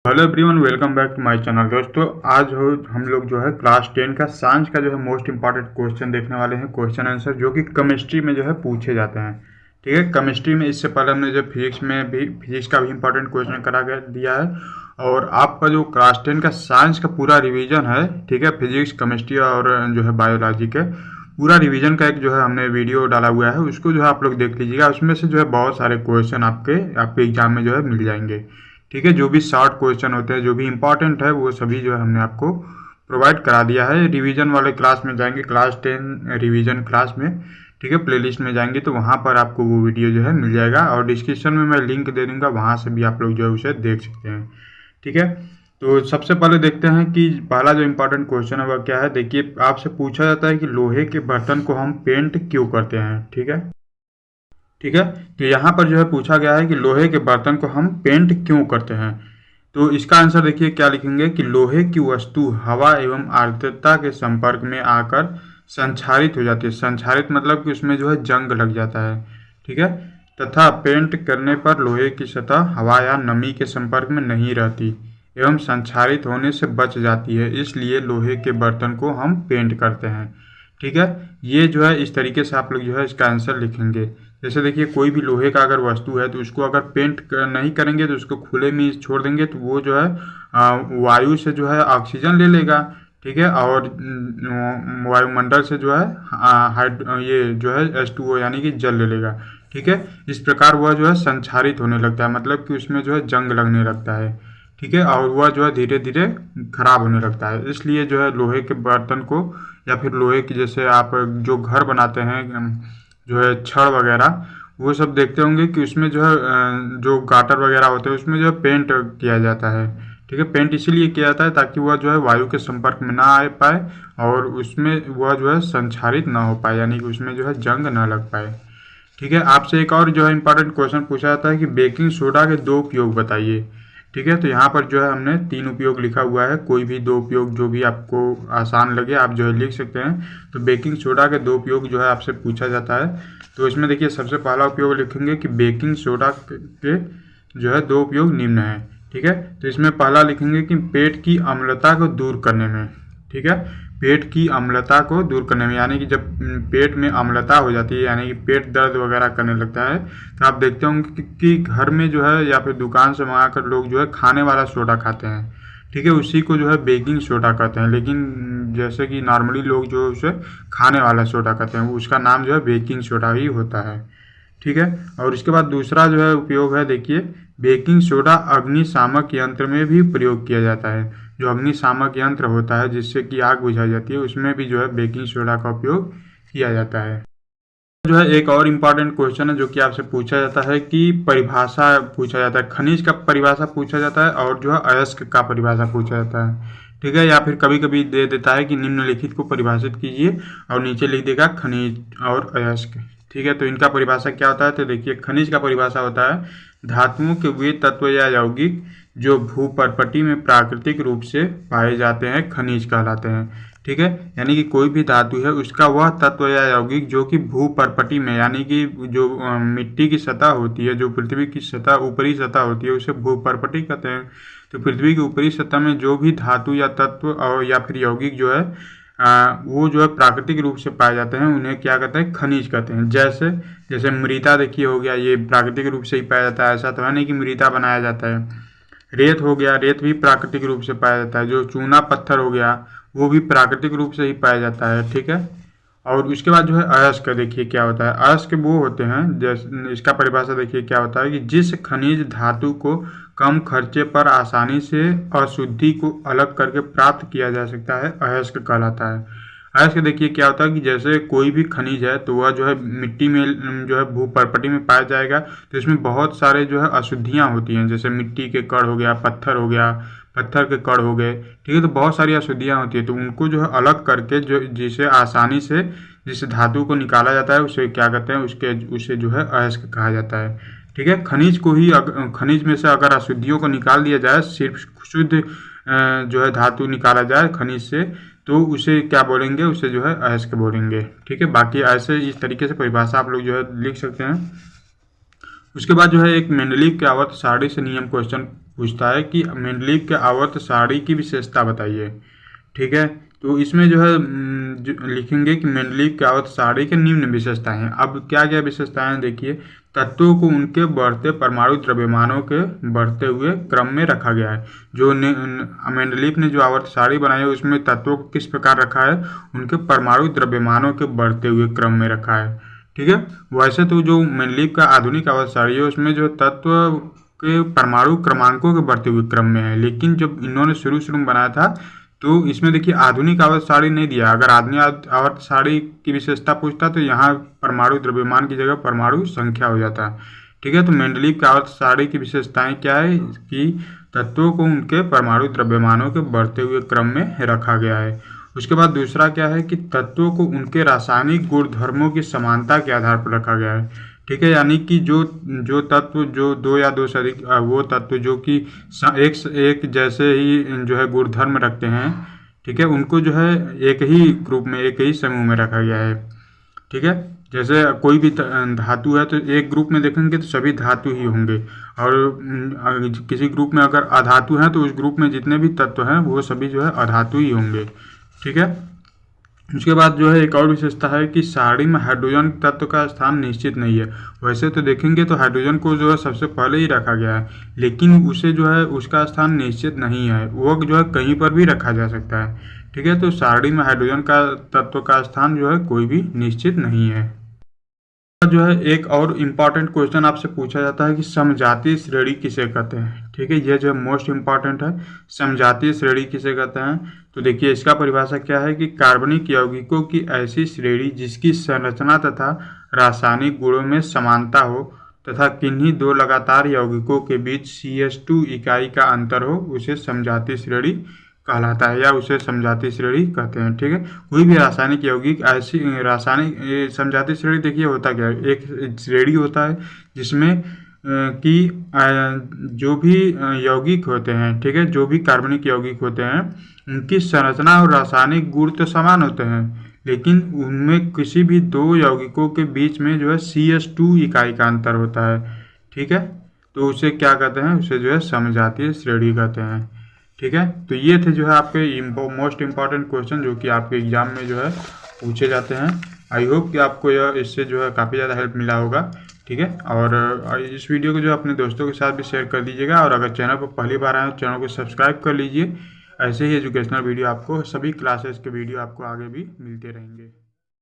Hello everyone, welcome back to my channel. दोस्तों, आज हम लोग जो है क्लास 10 का साइंस का जो है मोस्ट इंपॉर्टेंट क्वेश्चन देखने वाले हैं। क्वेश्चन आंसर जो कि केमिस्ट्री में जो है पूछे जाते हैं। ठीक है, केमिस्ट्री में इससे पहले हमने जो फिजिक्स का भी इंपॉर्टेंट क्वेश्चन करा कर दिया है। और आपका जो क्लास 10 का साइंस का पूरा रिविजन है, ठीक है, फिजिक्स, केमिस्ट्री और जो है बायोलॉजी के पूरा रिवीजन का एक जो है हमने वीडियो डाला हुआ है, उसको जो है आप लोग देख लीजिएगा। उसमें से जो है बहुत सारे क्वेश्चन आपके एग्जाम में जो है मिल जाएंगे। ठीक है, जो भी शॉर्ट क्वेश्चन होते हैं, जो भी इंपॉर्टेंट है, वो सभी जो है हमने आपको प्रोवाइड करा दिया है। रिवीजन वाले क्लास में जाएंगे, क्लास 10 रिवीजन क्लास में, ठीक है, प्लेलिस्ट में जाएंगे तो वहाँ पर आपको वो वीडियो जो है मिल जाएगा। और डिस्क्रिप्शन में मैं लिंक दे दूँगा, वहाँ से भी आप लोग जो है उसे देख सकते हैं। ठीक है, तो सबसे पहले देखते हैं कि पहला जो इम्पोर्टेंट क्वेश्चन है वह क्या है। देखिए, आपसे पूछा जाता है कि लोहे के बर्तन को हम पेंट क्यों करते हैं। ठीक है, तो यहाँ पर जो है पूछा गया है कि लोहे के बर्तन को हम पेंट क्यों करते हैं। तो इसका आंसर देखिए क्या लिखेंगे कि लोहे की वस्तु हवा एवं आर्द्रता के संपर्क में आकर संक्षारित हो जाती है। संक्षारित मतलब कि उसमें जो है जंग लग जाता है। ठीक है, तथा पेंट करने पर लोहे की सतह हवा या नमी के संपर्क में नहीं रहती एवं संक्षारित होने से बच जाती है, इसलिए लोहे के बर्तन को हम पेंट करते हैं। ठीक है, ये जो है इस तरीके से आप लोग जो है इसका आंसर लिखेंगे। जैसे देखिए, कोई भी लोहे का अगर वस्तु है तो उसको अगर नहीं करेंगे तो उसको खुले में छोड़ देंगे तो वो जो है वायु से जो है ऑक्सीजन ले लेगा। ठीक है, और वायुमंडल से जो है ये जो है H2O यानी कि जल ले लेगा। ठीक है, इस प्रकार वह जो है संक्षारित होने लगता है, मतलब कि उसमें जो है जंग लगने लगता है। ठीक है, और वह जो है धीरे धीरे खराब होने लगता है। इसलिए जो है लोहे के बर्तन को या फिर लोहे की, जैसे आप जो घर बनाते हैं जो है छड़ वगैरह, वो सब देखते होंगे कि उसमें जो है जो गाटर वगैरह होते हैं उसमें जो है पेंट किया जाता है। ठीक है, पेंट इसीलिए किया जाता है ताकि वह जो है वायु के संपर्क में ना आ पाए और उसमें वह जो है संक्षारित ना हो पाए, यानी कि उसमें जो है जंग ना लग पाए। ठीक है, आपसे एक और जो है इंपॉर्टेंट क्वेश्चन पूछा जाता है कि बेकिंग सोडा के 2 उपयोग बताइए। ठीक है, तो यहाँ पर जो है हमने 3 उपयोग लिखा हुआ है। कोई भी 2 उपयोग जो भी आपको आसान लगे आप जो है लिख सकते हैं। तो बेकिंग सोडा के 2 उपयोग जो है आपसे पूछा जाता है। तो इसमें देखिए, सबसे पहला उपयोग लिखेंगे कि बेकिंग सोडा के जो है 2 उपयोग निम्न है। ठीक है, तो इसमें पहला लिखेंगे कि पेट की अम्लता को दूर करने में। ठीक है, पेट की अम्लता को दूर करने में, यानी कि जब पेट में अम्लता हो जाती है, यानी कि पेट दर्द वगैरह करने लगता है, तो आप देखते होंगे कि घर में जो है या फिर दुकान से मंगाकर लोग जो है खाने वाला सोडा खाते हैं। ठीक है, उसी को जो है बेकिंग सोडा कहते हैं। लेकिन जैसे कि नॉर्मली लोग जो उसे खाने वाला सोडा कहते हैं, उसका नाम जो है बेकिंग सोडा ही होता है। ठीक है, और इसके बाद दूसरा जो है उपयोग है, देखिए, बेकिंग सोडा अग्निशामक यंत्र में भी प्रयोग किया जाता है। जो अग्निशामक यंत्र होता है जिससे कि आग बुझाई जाती है, उसमें भी जो है बेकिंग सोडा का उपयोग किया जाता है। जो है एक और इम्पॉर्टेंट क्वेश्चन है जो कि आपसे पूछा जाता है कि परिभाषा पूछा जाता है। खनिज का परिभाषा पूछा जाता है और जो है अयस्क का परिभाषा पूछा जाता है। ठीक है, या फिर कभी कभी दे देता है कि निम्नलिखित को परिभाषित कीजिए और नीचे लिख देगा खनिज और अयस्क। ठीक है, तो इनका परिभाषा क्या होता है। तो देखिए, खनिज का परिभाषा होता है धातुओं के वे तत्व या यौगिक जो भूपर्पटी में प्राकृतिक रूप से पाए जाते हैं खनिज कहलाते हैं। ठीक है, यानी कि कोई भी धातु है उसका वह तत्व या यौगिक जो कि भूपर्पटी में, यानी कि जो मिट्टी की सतह होती है, जो पृथ्वी की सतह ऊपरी सतह होती है, उसे भूपर्पटी कहते हैं। तो पृथ्वी की ऊपरी सतह में जो भी धातु या तत्व और या फिर यौगिक जो है वो जो है प्राकृतिक रूप से पाए जाते हैं, उन्हें क्या कहते हैं, खनिज कहते हैं। जैसे जैसे मृदा देखिए हो गया, ये प्राकृतिक रूप से ही पाया जाता है। ऐसा तो है नहीं कि मृदा बनाया जाता है। रेत हो गया, रेत भी प्राकृतिक रूप से पाया जाता है। जो चूना पत्थर हो गया, वो भी प्राकृतिक रूप से ही पाया जाता है। ठीक है, और उसके बाद जो है अयस्क, देखिए क्या होता है। अयस्क वो होते हैं, जैसे इसका परिभाषा देखिए क्या होता है कि जिस खनिज धातु को कम खर्चे पर आसानी से अशुद्धि को अलग करके प्राप्त किया जा सकता है, अयस्क कहलाता है। अयस्क देखिए क्या होता है कि जैसे कोई भी खनिज है तो वह जो है मिट्टी में जो है भूपर्पटी में पाया जाएगा, तो इसमें बहुत सारे जो है अशुद्धियाँ होती हैं। जैसे मिट्टी के कण हो गया, पत्थर हो गया, पत्थर के कण हो गए। ठीक है, तो बहुत सारी अशुद्धियाँ होती है, तो उनको जो है अलग करके जो जिसे आसानी से जिस धातु को निकाला जाता है उसे क्या कहते हैं, उसे जो है अयस्क कहा जाता है। ठीक है, खनिज में से अगर अशुद्धियों को निकाल दिया जाए, सिर्फ शुद्ध जो है धातु निकाला जाए खनिज से, तो उसे क्या बोलेंगे, उसे जो है अयस्क बोलेंगे। ठीक है, बाकी ऐसे इस तरीके से परिभाषा आप लोग जो है लिख सकते हैं। उसके बाद जो है एक मेंडलीव के आवर्त सारणी से नियम क्वेश्चन पूछता है कि मेंडलीव के आवर्त सारणी की विशेषता बताइए। ठीक है, तो इसमें जो है लिखेंगे कि मेंडलीव के आवर्त सारणी के निम्न विशेषताएं हैं। अब क्या क्या विशेषताएं हैं देखिए, तत्वों को उनके बढ़ते परमाणु द्रव्यमानों के बढ़ते हुए क्रम में रखा गया है। जो मेंडलीव ने जो आवर्त सारणी बनाई है उसमें तत्वों को किस प्रकार रखा है, उनके परमाणु द्रव्यमानों के बढ़ते हुए क्रम में रखा है। ठीक है, वैसे तो जो मेंडलीव का आधुनिक आवर्त सारणी है उसमें जो तत्व के परमाणु क्रमांकों के बढ़ते हुए क्रम में है, लेकिन जब इन्होंने शुरू में बनाया था तो इसमें देखिए आधुनिक आवर्त सारणी नहीं दिया। अगर आधुनिक आवर्त सारणी की विशेषता पूछता तो यहाँ परमाणु द्रव्यमान की जगह परमाणु संख्या हो जाता है। ठीक है, तो मेंडलीव की आवर्त सारणी की विशेषताएं क्या है कि तत्वों को उनके परमाणु द्रव्यमानों के बढ़ते हुए क्रम में रखा गया है। उसके बाद दूसरा क्या है कि तत्वों को उनके रासायनिक गुणधर्मों की समानता के आधार पर रखा गया है। ठीक है, यानी कि जो तत्व जो दो या दो से अधिक वो तत्व जो कि एक जैसे ही जो है गुणधर्म रखते हैं, ठीक है, उनको जो है एक ही ग्रुप में एक ही समूह में रखा गया है। ठीक है, जैसे कोई भी धातु है तो एक ग्रुप में देखेंगे तो सभी धातु ही होंगे, और किसी ग्रुप में अगर अधातु हैं तो उस ग्रुप में जितने भी तत्व हैं वो सभी जो है अधातु ही होंगे। ठीक है, उसके बाद जो है एक और विशेषता है कि सारणी में हाइड्रोजन तत्व का स्थान निश्चित नहीं है। वैसे तो देखेंगे तो हाइड्रोजन को जो है सबसे पहले ही रखा गया है, लेकिन उसे जो है उसका स्थान निश्चित नहीं है, वो जो है कहीं पर भी रखा जा सकता है। ठीक है, तो सारणी में हाइड्रोजन का तत्व का स्थान जो है कोई भी निश्चित नहीं है। जो है एक और इम्पॉर्टेंट क्वेश्चन आपसे पूछा जाता है कि समजातीय श्रेणी किसे कहते हैं। ठीक है, ये जो है मोस्ट इम्पॉर्टेंट है, समजातीय श्रेणी किसे कहते हैं। तो देखिए इसका परिभाषा क्या है कि कार्बनिक यौगिकों की ऐसी श्रेणी जिसकी संरचना तथा रासायनिक गुणों में समानता हो तथा किन्हीं दो लगातार यौगिकों के बीच CH2 इकाई का अंतर हो, उसे समजातीय श्रेणी कहलाता है या उसे समजातीय श्रेणी कहते हैं। ठीक है, कोई भी रासायनिक यौगिक ऐसी रासायनिक समजातीय श्रेणी देखिए होता क्या है, एक श्रेणी होता है जिसमें कि जो भी यौगिक होते हैं, ठीक है, जो भी कार्बनिक यौगिक होते हैं उनकी संरचना और रासायनिक गुण तो समान होते हैं, लेकिन उनमें किसी भी दो यौगिकों के बीच में जो है CH2 इकाई का अंतर होता है। ठीक है, तो उसे क्या कहते हैं, उसे जो है समजातीय श्रेणी कहते हैं। ठीक है, तो ये थे जो है आपके मोस्ट इम्पॉर्टेंट क्वेश्चन जो कि आपके एग्जाम में जो है पूछे जाते हैं। आई होप कि आपको यह इससे जो है काफ़ी ज़्यादा हेल्प मिला होगा। ठीक है, और इस वीडियो को जो अपने दोस्तों के साथ भी शेयर कर दीजिएगा, और अगर चैनल पर पहली बार आए तो चैनल को सब्सक्राइब कर लीजिए। ऐसे ही एजुकेशनल वीडियो आपको सभी क्लासेस के वीडियो आपको आगे भी मिलते रहेंगे।